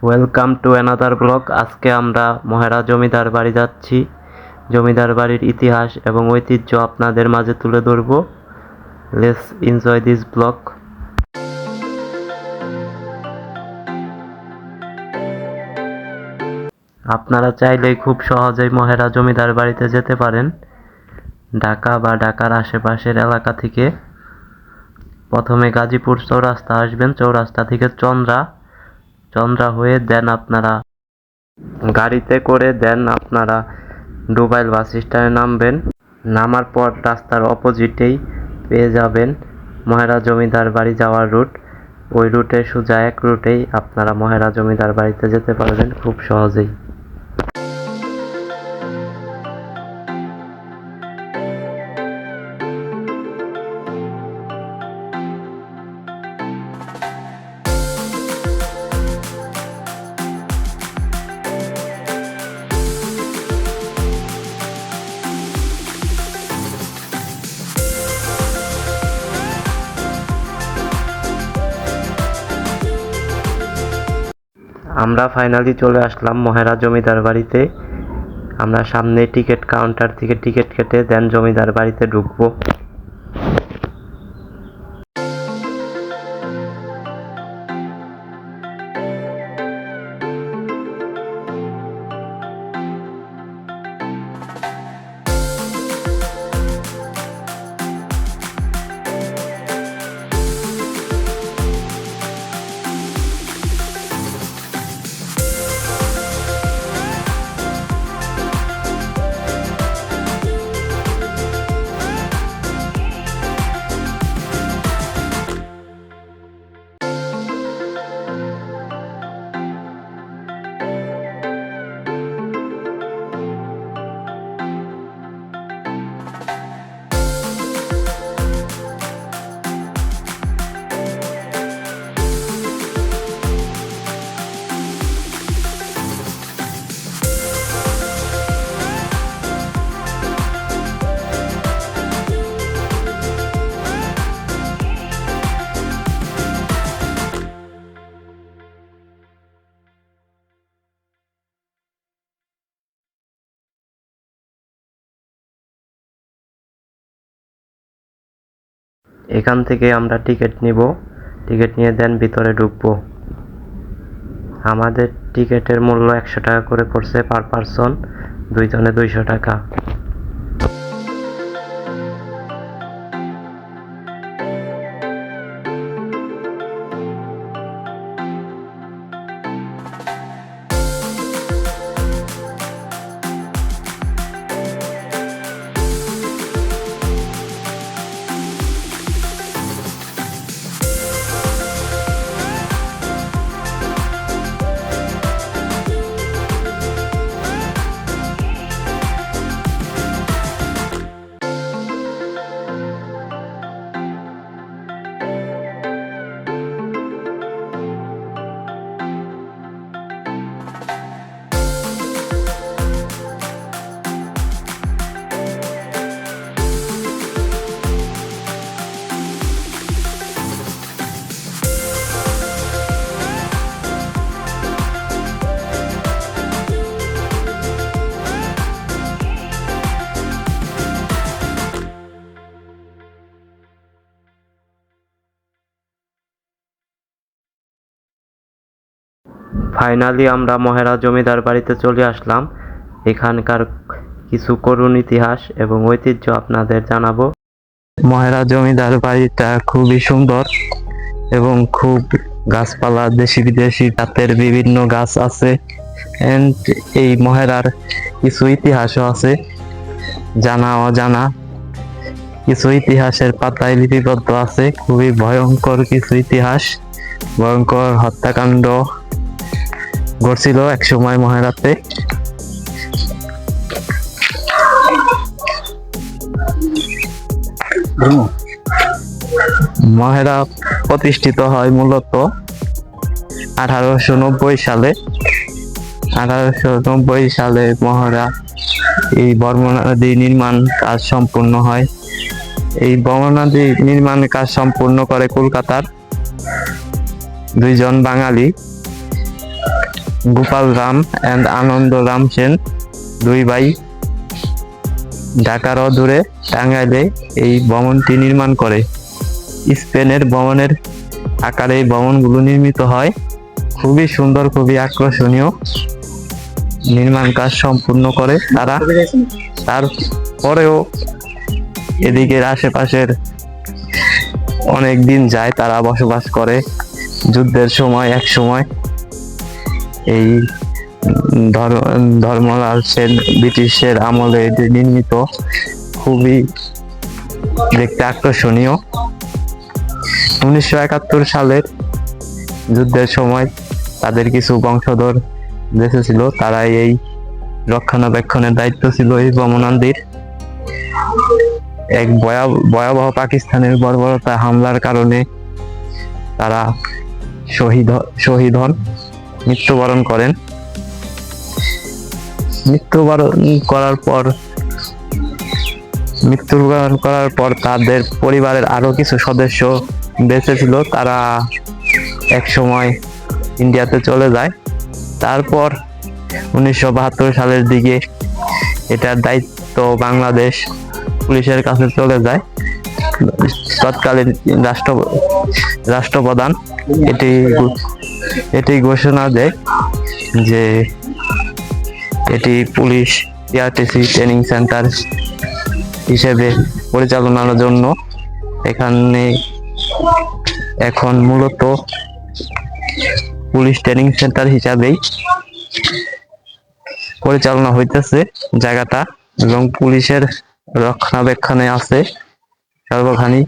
Welcome to another blog. আজকে আমরা মহেরা জমিদার বাড়ি যাচ্ছি। জমিদার বাড়ির ইতিহাস এবং ঐতিহ্য আপনাদের মাঝে তুলে ধরব। Let's enjoy this blog. আপনারা চাইলেই খুব সহজেই মহেরা জমিদার বাড়িতে যেতে পারেন ঢাকা বা ঢাকার আশেপাশের এলাকা থেকে। প্রথমে গাজীপুর চৌরাস্তা আসবেন, চৌরাস্তা থেকে চন্দ্রা হয়ে দেন আপনারা গাড়িতে করে আপনারা ডুবাইল বাস স্ট্যান্ডে নামবেন। নামার পর রাস্তার অপোজিটেই পেয়ে যাবেন মহেরা জমিদার বাড়ি যাওয়ার রুট। ওই রুটে সোজা এক রুটেই আপনারা মহেরা জমিদার বাড়িতে যেতে পারবেন খুব সহজেই। আমরা ফাইনালি চলে আসলাম মহেরা জমিদার বাড়িতে। আমরা সামনে টিকিট কাউন্টার থেকে টিকিট কেটে দেন জমিদার বাড়িতে ঢুকবো। এখান থেকে আমরা টিকিট নিব, টিকিট নিয়ে দেন ভিতরে ঢুকবো। আমাদের টিকিটের মূল্য 100 টাকা করে পড়ছে পার পারসন, দুইজনে 200 টাকা। ফাইনালি আমরা মহেরা জমিদার বাড়িতে চলে আসলাম। এখানকার কিছু করুণ ইতিহাস এবং ঐতিহ্য আপনাদের জানাবো। মহেরা জমিদার বাড়িটা খুবই সুন্দর এবং খুব গাছপালা, দেশি বিদেশি জাতের বিভিন্ন গাছ আছে। এন্ড এই মহেরার কিছু ইতিহাসও আছে, জানা অজানা কিছু ইতিহাসের পাতায় লিপিবদ্ধ আছে। খুবই ভয়ঙ্কর কিছু ইতিহাস, ভয়ঙ্কর হত্যাকাণ্ড ঘটছিল এক সময় মহেরাতে। মহেরা প্রতিষ্ঠিত হয় মূলত 1890 সালে। 1890 সালে মহেরা এই বর্মনা নদী নির্মাণ কাজ সম্পূর্ণ হয়। এই বর্মনা নদী নির্মাণ কাজ সম্পূর্ণ করে কলকাতার দুইজন বাঙালি গোপাল রাম অ্যান্ড আনন্দ রাম সেন দুই ভাই ঢাকার অদূরে টাঙ্গাইলে এই ভবনটি নির্মাণ করে। স্পেনের ভবনের আকারে এই ভবনগুলো নির্মিত হয়। খুবই সুন্দর, খুবই আকর্ষণীয় নির্মাণ কাজ সম্পূর্ণ করে তারা। তারপরেও এদিকের আশেপাশের অনেক দিন যায়, তারা বসবাস করে। যুদ্ধের সময় এক সময় এই ধর্মলাল সেন ব্রিটিশের আমলে এটি নির্মিত, খুবই দেখতে আকর্ষণীয়। 1971 সালের যুদ্ধের সময় তাদের কিছু বংশধর দেশে ছিল, তারা এই রক্ষণাবেক্ষণের দায়িত্ব ছিল এই ভবনান্দির। এক ভয়াবহ পাকিস্তানের বর্বরতা হামলার কারণে তারা শহীদ হন, মৃত্যুবরণ করেন। মৃত্যুবরণ করার পর তাদের পরিবারের আরো কিছু সদস্য বেঁচে ছিল, তারা এক সময় ইন্ডিয়াতে চলে যায়। তারপর 1972 সালের দিকে এটার দায়িত্ব বাংলাদেশ পুলিশের কাছে চলে যায়। তৎকালীন রাষ্ট্রপ্রধান এটি ঘোষণা দেয় যে এটি পুলিশ টিআরটিসি ট্রেনিং সেন্টার হিসেবে পরিচালনার জন্য এখানে এখন মূলত পুলিশ ট্রেনিং সেন্টার হিসাবেই পরিচালনা হইতেছে জায়গাটা, এবং পুলিশের রক্ষণাবেক্ষণে আছে, সর্বখানি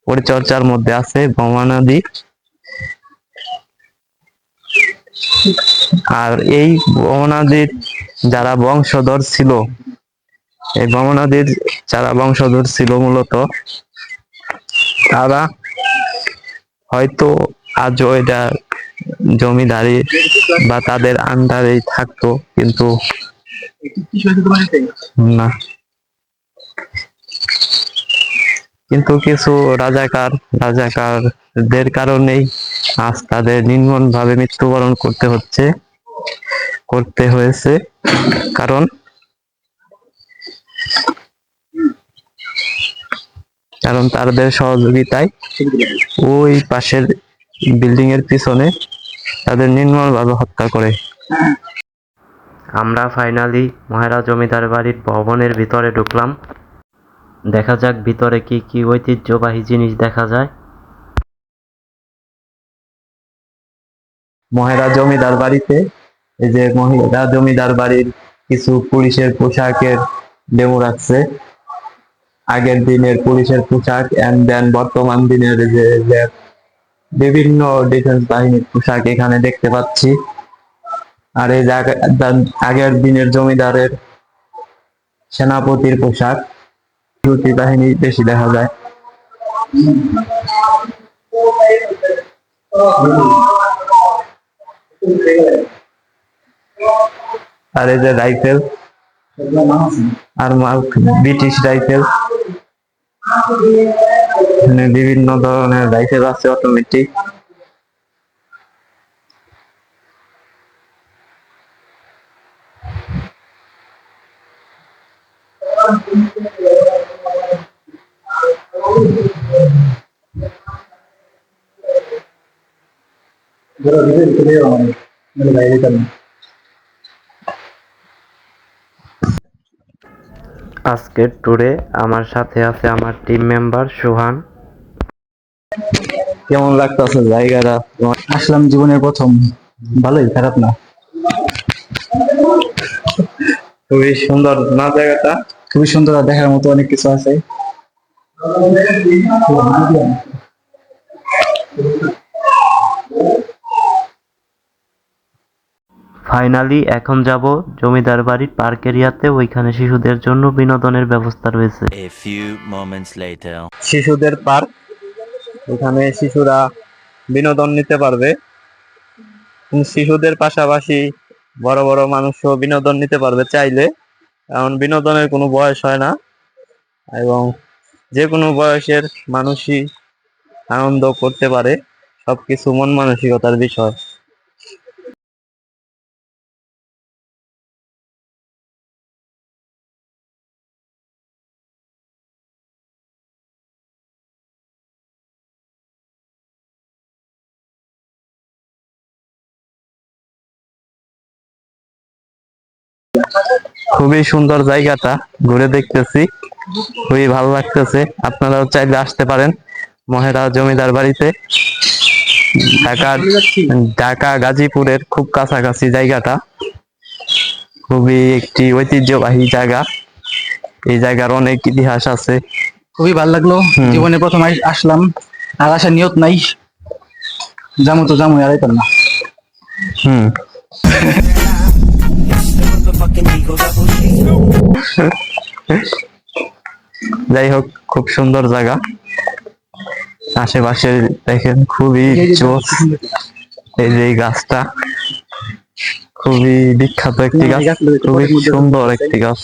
পরিচর্যার মধ্যে আছে ভবনাদি। আর এই ভবনাদির যারা বংশধর ছিল, এই ভবনাদির যারা বংশধর ছিল মূলত তারা হয়তো আজও এটা জমিদারি বা তাদের আন্ডারেই থাকতো, কিন্তু না, কিন্তু কিছু রাজাকারদের কারণেই আজ তাদের নির্মম ভাবে মৃত্যুবরণ করতে হয়েছে। কারণ তাদের সহযোগিতায় ওই পাশের বিল্ডিং এর পিছনে তাদের নির্মম ভাবে হত্যা করে। আমরা ফাইনালি মহেরা জমিদার বাড়ির ভবনের ভিতরে ঢুকলাম। দেখা যাক ভিতরে কি কি ঐতিহ্যবাহী জিনিস দেখা যায়। মহেরা জমিদার বাড়িতে এই যে মহেরা জমিদার বাড়ির কিছু পুলিশের পোশাকের ডেমো রাখছে। আগের দিনের পুলিশের পোশাক এন্ড দেন বর্তমান দিনের যে বিভিন্ন ডিফেন্স বাহিনীর পোশাক এখানে দেখতে পাচ্ছি। আর এই আগের দিনের জমিদারের সেনাপতির পোশাক, দুটি বাহিনী বেশি দেখা যায়। আর এই যে রাইফেল, আর ব্রিটিশ রাইফেল, বিভিন্ন ধরনের রাইফেল আছে অটোমেটিক। আজকের ট্যুরে আমার সাথে আছে আমার টিম মেম্বার সোহান। কেমন লাগতেছে জায়গাটা? আসলাম জীবনের প্রথম, ভালোই, খারাপ না। খুবই সুন্দর না জায়গাটা? খুবই সুন্দর, আর দেখার মতো অনেক কিছু আছে। ফাইনালি এখন যাব জমিদার বাড়ির পার্ক এরিয়াতে, ওইখানে শিশুদের জন্য বিনোদনের ব্যবস্থা রয়েছে। শিশুদের পার্ক, এখানে শিশুরা বিনোদন নিতে পারবে। শিশুদের পাশাপাশি বড় বড় মানুষও বিনোদন নিতে পারবে চাইলে, কারণ বিনোদনের কোনো বয়স হয় না, এবং যে কোনো বয়সের মানুষই আনন্দ করতে পারে। সবকিছু মন মানসিকতার বিষয়। খুবই সুন্দর জায়গাটা, ঘুরে দেখতেছি, খুবই ভালো লাগতেছে। আপনারাও চাইলে আসতে পারেন মহেরা জমিদার বাড়িতে। ঢাকার ঢাকা গাজীপুরের খুব কাছাকাছি জায়গাটা, খুবই একটি ঐতিহ্যবাহী জায়গা। এই জায়গার অনেক ইতিহাস আছে। খুবই ভালো লাগলো। জীবনে প্রথম আসলাম, আর আসার নিয়ত নাই। যাবো তো যাবো, আর আইতাম না। হুম। যাই হোক, খুব সুন্দর জায়গা। আশেপাশে দেখেন খুবই জোস। এই যে এই গাছটা খুবই বিখ্যাত একটি গাছ, খুবই সুন্দর একটি গাছ।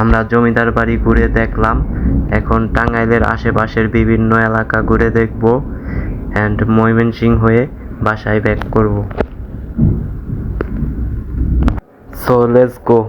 আমরা জমিদার বাড়ি ঘুরে দেখলাম, এখন টাঙ্গাইলের আশেপাশের বিভিন্ন এলাকা ঘুরে দেখব অ্যান্ড ময়মনসিংহ হয়ে বাসায় ব্যাক করব। So let's go.